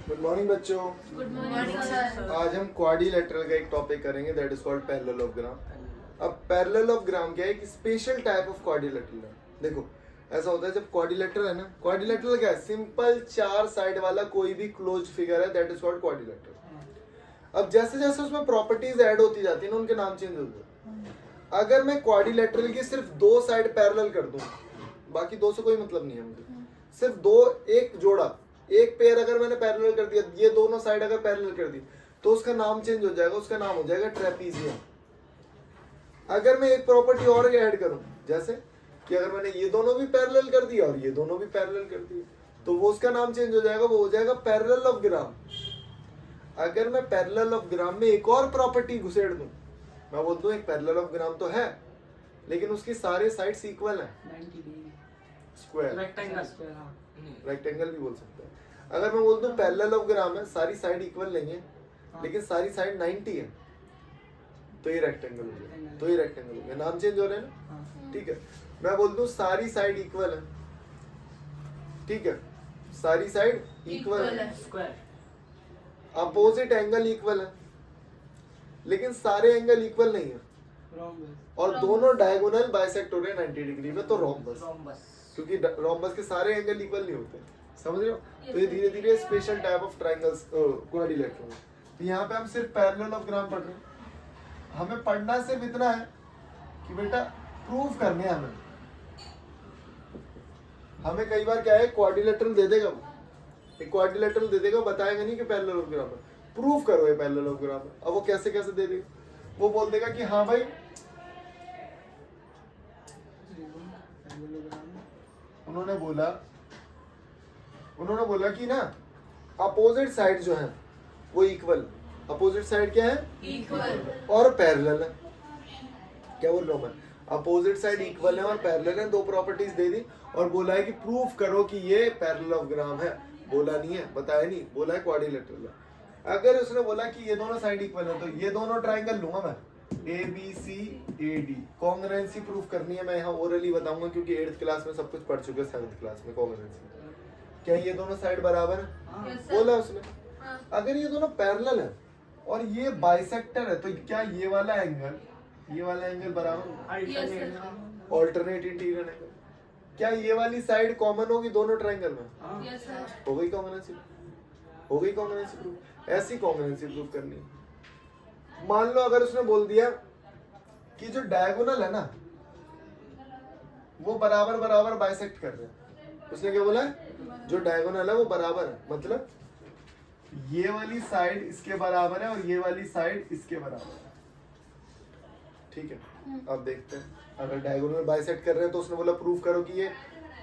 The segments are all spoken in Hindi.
गुड मॉर्निंग बच्चों। Good morning sir. आज हम क्वाड्रिलेटरल का एक टॉपिक करेंगे दैट इज कॉल्ड पैरेललोग्राम। अब पैरेललोग्राम क्या है कि स्पेशल टाइप ऑफ क्वाड्रिलेटरल है। देखो ऐसा होता है जब क्वाड्रिलेटरल है ना, क्वाड्रिलेटरल क्या है? सिंपल चार साइड वाला कोई भी क्लोज फिगर है दैट इज कॉल्ड क्वाड्रिलेटरल। अब जैसे जैसे उसमें प्रॉपर्टीज ऐड होती जाती है ना, उनके नाम चेंज होते हैं। अगर मैं क्वाड्रिलेटरल की सिर्फ दो साइड पैरेलल कर दूं, बाकी दो से कोई मतलब नहीं है मुझे, सिर्फ दो एक जोड़ा एक पेयर अगर मैंने पैरेलल कर दिया, ये दोनों साइड अगर पैरेलल कर दी तो उसका नाम चेंज हो जाएगा, उसका नाम हो जाएगा ट्रेपीजियम। अगर मैं एक प्रॉपर्टी और ऐड करूं, जैसे कि अगर मैंने ये दोनों भी पैरेलल कर दिया और ये दोनों भी पैरेलल कर दिए, तो वो उसका नाम चेंज हो जाएगा, वो हो जाएगा पैरेललोग्राम। अगर मैं पैरेललोग्राम में एक और प्रॉपर्टी घुसेड़ दूं, मैं बोल दूं एक पैरेललोग्राम तो है लेकिन उसकी सारे साइड्स इक्वल है, 90 डिग्री स्क्वायर, रेक्टेंगल रेक्टेंगल भी बोल सकते हैं। अगर मैं बोल दूं पैरेललोग्राम है, सारी साइड इक्वल नहीं है लेकिन सारी साइड 90 है, तो ये रेक्टेंगल हो गया, तो ये रेक्टेंगल हो गया, नाम चेंज हो रहे हैं ना। ठीक है, मैं बोल दूं सारी साइड इक्वल है, ठीक है, सारी साइड इक्वल है, स्क्वायर अपोजिट एंगल इक्वल है लेकिन सारे एंगल इक्वल नहीं है और दोनों डायगोनल बाइसेक्ट हो रहे हैं 90 डिग्री में, तो रोम्बस, क्योंकि रोम्बस के सारे एंगल इक्वल नहीं होते, समझ रहे हो। तो ये धीरे धीरे special type of triangles quadrilateral. तो यहाँ पे हम सिर्फ पैरेललोग्राम पढ़ रहे हैं। हमें पढ़ना सिर्फ इतना है कि बेटा प्रूव करने हैं हमें कई बार क्या है, क्वाड्रिलेटरल दे देगा, एक क्वाड्रिलेटरल दे देगा, बताएगा नहीं कि पैरेललोग्राम है, प्रूव करो ये पैरेललोग्राम है। अब वो कैसे कैसे दे देगा, वो बोल देगा कि हाँ भाई उन्होंने बोला कि ना अपोजिट साइड जो है वो इक्वल, अपोजिट साइड क्या है? इक्वल और पैरेलल है। क्या बोल रहा हूँ मैं? अपोजिट साइड इक्वल है और पैरेलल है, दो प्रॉपर्टीज दे दी और बोला है कि प्रूफ करो कि ये पैरेललोग्राम है। बोला नहीं है, बताया नहीं, बोला है क्वाड्रिलेटरल है। अगर उसने बोला कि ये दोनों साइड इक्वल है तो ये दोनों ट्राइंगल लूंगा मैं, A B C A D. Congruency proof करनी है, मैं यहाँ ओरली बताऊंगा क्योंकि 8th क्लास में सब कुछ पढ़ चुके हैं, 7th क्लास में कॉन्ग्रुएंसी। क्या ये दोनों साइड बराबर है? बोला उसने। अगर ये दोनों पैरेलल है और ये बाइसेक्टर है तो क्या ये वाला एंगल बराबर, ऑल्टरनेट इंटीरियर एंगल। क्या ये वाली साइड कॉमन होगी दोनों ट्रायंगल में? Yes sir. हो गई कॉन्ग्रुएंसी, हो गई कॉन्ग्रुएंसी प्रूफ। ऐसी कॉन्ग्रुएंसी प्रूफ करनी है। मान लो अगर उसने बोल दिया कि जो डायगोनल है ना वो बराबर बराबर बाइसेक्ट कर रहे हैं, उसने क्या बोला है? जो डायगोनल है वो बराबर है, मतलब ये वाली साइड इसके बराबर है और ये वाली साइड इसके बराबर है। ठीक है, अब देखते हैं अगर डायगोनल बाइसेक्ट कर रहे हैं तो उसने बोला प्रूफ करो कि ये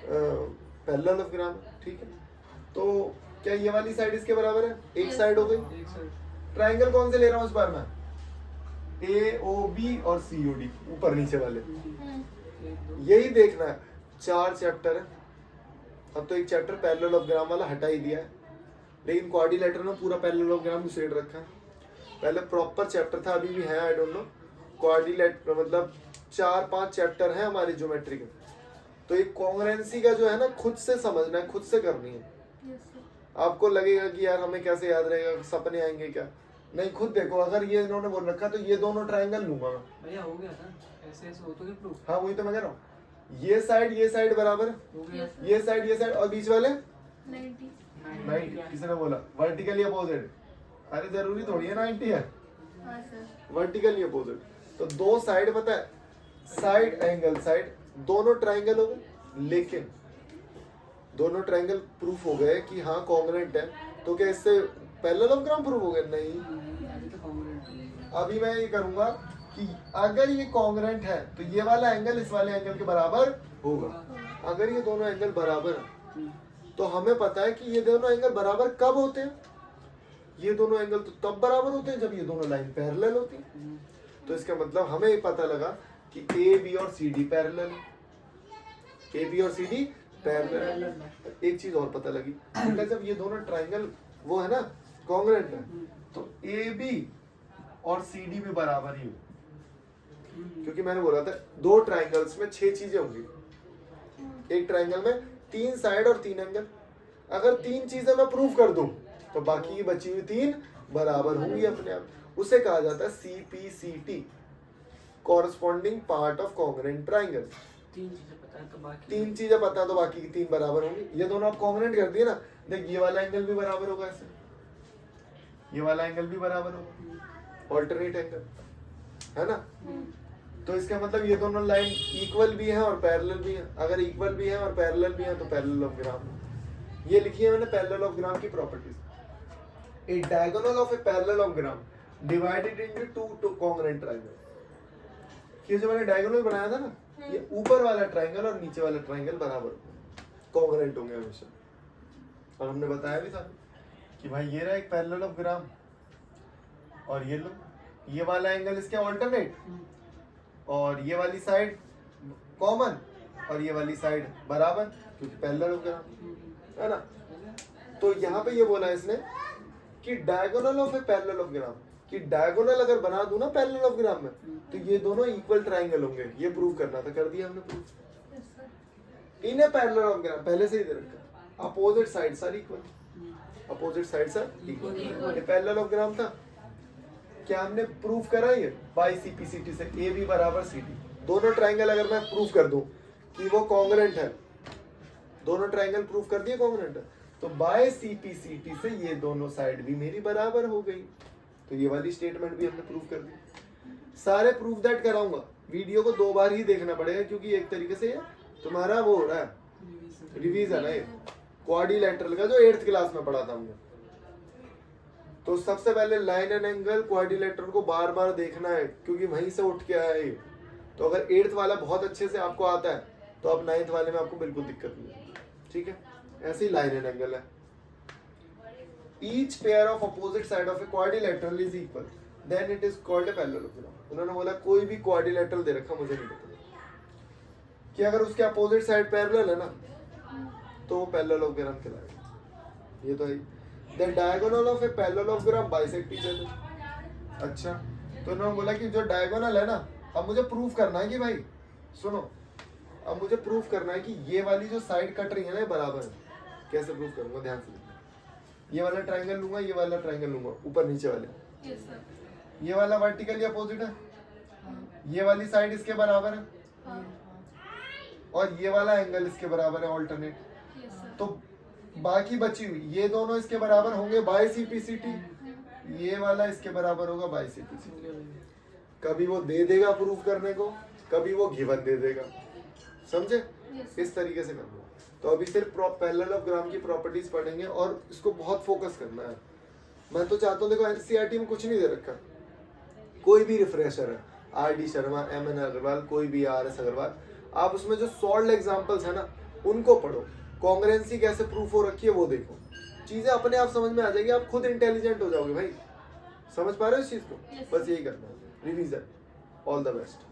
पैरेललोग्राम है। ठीक है, तो क्या ये वाली साइड इसके बराबर है? एक साइड हो गई। ट्रायंगल कौन से ले रहा हूँ इस बार मैं? ए ओ बी और सी ओ डी, ऊपर नीचे वाले, यही देखना है। 4 चैप्टर है, अब तो एक चैप्टर पैरेललोग्राम वाला हटा ही दिया है, लेकिन क्वाड्रिलेटरल में पूरा पैरेललोग्राम घुसेड़ रखा है। पहले प्रॉपर चैप्टर था, अभी भी है, आई डोंट नो। क्वाड्रिलेटरल मतलब 4-5 चैप्टर है हमारे ज्योमेट्री के, तो एक कॉन्ग्रुएंसी का जो है ना खुद से समझना है, खुद से करनी है। आपको लगेगा कि यार हमें कैसे याद रहेगा, सपने आएंगे क्या? नहीं, खुद देखो। अगर ये इन्होंने बोल रखा तो ये दोनों ट्रायंगल लूंगा मैं। भैया हो गया था, ऐसे ऐसे हो तो क्या प्रूफ? हाँ वही तो मैं कह रहा हूँ, ये साइड बराबर है, हो गया। ये साइड और बीच वाले 90। 90। किसने बोला? Vertically opposite. अरे जरूरी थोड़ी है 90 है, हाँ सर। Vertically opposite. तो दो साइड पता है, साइड एंगल साइड दोनों ट्रायंगल हो गए, लेकिन दोनों ट्रायंगल प्रूफ हो गए कि हाँ कॉन्ग्रुएंट है, तो क्या इससे पैरेललोग्राम प्रूफ हो गया? नहीं। अभी तो कॉन्ग्रुएंट अभी मैं ये करूंगा कि अगर ये कॉन्ग्रुएंट है तो ये वाला एंगल इस वाले एंगल के बराबर होगा। अगर ये दोनों एंगल बराबर है तो हमें पता है कि ये दोनों एंगल बराबर कब होते हैं? ये दोनों एंगल तो तब बराबर होते हैं जब ये दोनों लाइन पैरेलल होती है। तो इसका मतलब हमें ये पता लगा कि ए बी और सी डी पैरेलल है, ए बी और सी डी पैरेलल है। एक चीज और पता लगी, जब ये दोनों ट्रायंगल वो है ना कॉन्ग्रुएंट है, तो ए बी और सी डी भी बराबर ही हो, क्योंकि मैंने बोला था दो ट्रायंगल्स में 6 चीजें होंगी। एक ट्रायंगल में 3 साइड और 3 एंगल। अगर 3 चीजें मैं प्रूव कर दूं तो बाकी की बची हुई 3 बराबर होंगी अपने आप। उसे कहा जाता है CPCT, corresponding part of congruent triangle. 3 चीजें पता है तो बाकी 3 चीजें पता है तो बाकी की 3 बराबर होंगी। ये दोनों आप कॉन्ग्रुएंट कर दिए ना, देख ये वाला एंगल भी बराबर होगा ऐसे, ये वाला एंगल भी बराबर होगा, ऑल्टरनेट एंगल है ना। तो इसका मतलब ये दोनों लाइन इक्वल भी हैं और पैरेलल भी हैं। अगर इक्वल भी हैं और पैरेलल भी हैं तो पैरेललोग्राम। ये लिखी है मैंने पैरेललोग्राम की properties. A diagonal of a parallelogram divided into two congruent triangle. ये जो मैंने डायगोनल बनाया था ना, ये ऊपर वाला ट्रायंगल और नीचे वाला ट्रायंगल बराबर कॉन्ग्रुएंट होंगे हमेशा। और हमने बताया भी था कि भाई ये रहा एक पैरेललोग्राम और ये लो, ये वाला एंगल इसके ऑल्टरनेट और ये वाली साइड कॉमन और ये वाली साइड बराबर, क्योंकि पैरेललोग्राम है ना। तो यहाँ पे ये बोला इसने कि डायगोनल ऑफ ए पैरेललोग्राम, कि डायगोनल अगर बना दूं ना पैरेललोग्राम में तो ये दोनों इक्वल ट्रायंगल होंगे। ये प्रूव करना था, कर दिया हमने प्रूफ। इन ए पैरेललोग्राम पहले से ही दे रखा, opposite sides are equal, opposite sides are equal. ये पैरेललोग्राम था, क्या हमने प्रूफ करा ये बाय CPCT से AB बराबर CD। दोनों ट्रायंगल अगर मैं प्रूफ कर दूं कि वो कॉन्ग्रुएंट है, दोनों ट्रायंगल प्रूफ कर दिए कॉन्ग्रुएंट है, तो बाय CPCT से ये दोनों साइड भी मेरी बराबर हो गई। तो ये वाली स्टेटमेंट भी हमने प्रूफ कर दी। सारे प्रूफ दैट कराऊंगा, वीडियो को 2 बार ही देखना पड़ेगा क्योंकि एक तरीके से ये तुम्हारा वो हो रहा है रिवीजन है, क्वाड्रिलैटरल का जो 8th क्लास में पढ़ा था हमने। तो सबसे पहले लाइन एंड एंगल क्वाड्रिलैटरल को बार बार देखना है क्योंकि वहीं से उठ के आया ये। तो अगर 8th वाला बहुत अच्छे से आपको आता है तो अब 9th वाले में आपको बिल्कुल दिक्कत नहीं है, ठीक है। ऐसे ही लाइन एंड एंगल है। Each pair of opposite side of a quadrilateral is equal, then it is called a parallelogram. उन्होंने बोला कोई भी क्वाड्रिलैटरल दे रखा, मुझे नहीं पता, कि अगर उसके अपोजिट साइड पैरेलल है ना तो वो पैरेललोग्राम कहलाएगा। ये तो है। The diagonal of a parallelogram bisect each other। अच्छा, तो उन्होंने बोला कि जो डायगोनल है ना, अब मुझे प्रूफ करना है कि भाई सुनो, अब मुझे प्रूफ करना है कि ये वाली जो साइड कट रही है ना ये बराबर है। कैसे प्रूफ करूंगा, ध्यान से देखना। ये वाला ट्रायंगल लूंगा, ये वाला ट्रायंगल लूंगा, ऊपर नीचे वाले। Yes, sir. ये वाला वर्टिकली अपोजिट है, ये वाली साइड इसके बराबर है हाँ. और ये वाला एंगल इसके बराबर है ऑल्टरनेट। Yes, sir. तो बाकी बची हुई ये दोनों इसके बराबर होंगे बाय CPCT, ये वाला इसके बराबर होगा बाय CPCT। कभी वो दे देगा प्रूफ करने को, कभी वो गिवन दे देगा, समझे। Yes, इस तरीके से करना। तो अभी सिर्फ पैरेललोग्राम की प्रॉपर्टीज पढ़ेंगे और इसको बहुत फोकस करना है। मैं तो चाहता हूँ, देखो NCERT में कुछ नहीं दे रखा, कोई भी रिफ्रेशर है, RD शर्मा, MN अग्रवाल, कोई भी RS अग्रवाल, आप उसमें जो सॉल्व एग्जाम्पल्स है ना उनको पढ़ो, कॉन्ग्रुएंसी कैसे प्रूफ हो रखी है वो देखो, चीजें अपने आप समझ में आ जाएगी, आप खुद इंटेलिजेंट हो जाओगे भाई। समझ पा रहे हो इस चीज को? Yes, बस यही करना है, रिवीजन। All the best.